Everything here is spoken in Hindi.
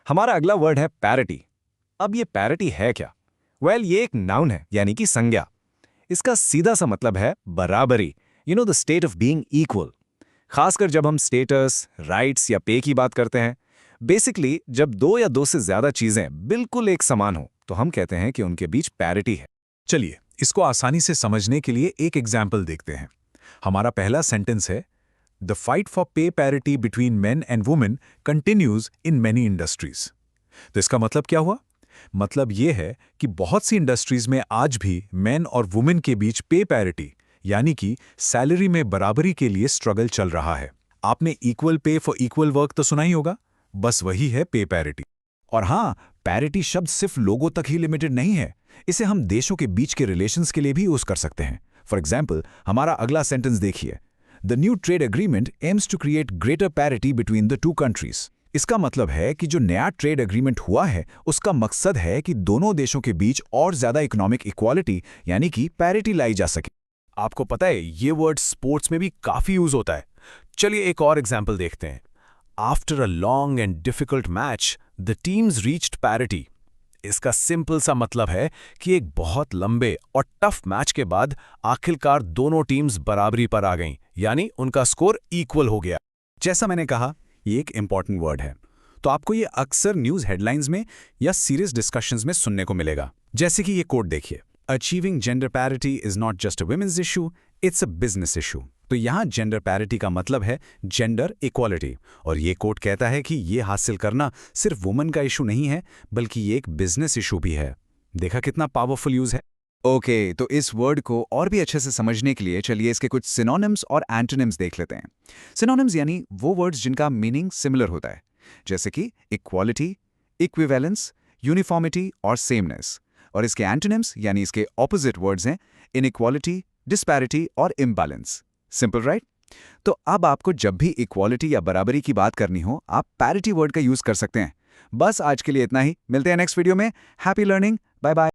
हमारा अगला वर्ड है पैरिटी। अब ये पैरिटी है क्या? ये एक नाउन है, यानी कि संज्ञा। इसका सीधा सा मतलब है बराबरी, the state of being equal. खासकर जब हम स्टेटस, राइट्स या पे की बात करते हैं। बेसिकली जब दो या दो से ज्यादा चीजें बिल्कुल एक समान हो तो हम कहते हैं कि उनके बीच पैरिटी है। चलिए, इसको आसानी से समझने के लिए एक एग्जाम्पल देखते हैं। हमारा पहला सेंटेंस है, द फाइट फॉर पे parity between main and women continues in many industries. तो इसका मतलब क्या हुआ? मतलब ये है कि बहुत सी इंडस्ट्रीज में आज भी मेन और वुमेन के बीच पे पैरिटी यानी कि सैलरी में बराबरी के लिए स्ट्रगल चल रहा है। आपने equal pay for equal work तो सुना ही होगा, बस वही है पे पैरिटी। और हाँ, पैरिटी शब्द सिर्फ लोगों तक ही लिमिटेड नहीं है। इसे हम देशों के बीच के रिलेशंस के लिए भी यूज कर सकते हैं। फॉर एग्जाम्पल, हमारा अगला सेंटेंस देखिए, the new trade agreement aims to create greater parity between the two countries. इसका मतलब है कि जो नया ट्रेड एग्रीमेंट हुआ है उसका मकसद है कि दोनों देशों के बीच और ज्यादा इकोनॉमिक इक्वालिटी यानी कि पैरिटी लाई जा सके। आपको पता है ये वर्ड स्पोर्ट्स में भी काफी यूज होता है। चलिए एक और एग्जाम्पल देखते हैं। After a long and difficult match the teams reached parity. इसका सिंपल सा मतलब है कि एक बहुत लंबे और टफ मैच के बाद आखिरकार दोनों टीम्स बराबरी पर आ गईं, यानी उनका स्कोर इक्वल हो गया। जैसा मैंने कहा, ये एक इंपॉर्टेंट वर्ड है, तो आपको ये अक्सर न्यूज हेडलाइंस में या सीरियस डिस्कशंस में सुनने को मिलेगा। जैसे कि ये कोट देखिए, achieving gender parity is not just a women's issue, it's a business issue. तो यहाँ जेंडर पैरिटी का मतलब है जेंडर इक्वालिटी, और ये कोट कहता है कि ये हासिल करना सिर्फ वुमेन का इशू नहीं है, बल्कि ये एक बिजनेस इशू भी है। देखा कितना पावरफुल यूज है। ओके, तो इस वर्ड को और भी अच्छे से समझने के लिए चलिए इसके कुछ सिनोनिम्स और एंटोनिम्स देख लेते हैं। सिनोनिम्स यानी वो वर्ड्स जिनका मीनिंग सिमिलर होता है, जैसे कि इक्वालिटी, इक्विवेलेंस, यूनिफॉर्मिटी और सेमनेस। और इसके एंटोनिम्स यानी इसके ऑपोजिट वर्ड्स हैं इनइक्वालिटी, डिस्पैरिटी और इम्बैलेंस। Simple right? तो अब आपको जब भी इक्वालिटी या बराबरी की बात करनी हो, आप पैरिटी वर्ड का यूज कर सकते हैं। बस आज के लिए इतना ही, मिलते हैं नेक्स्ट वीडियो में। Happy learning, bye bye.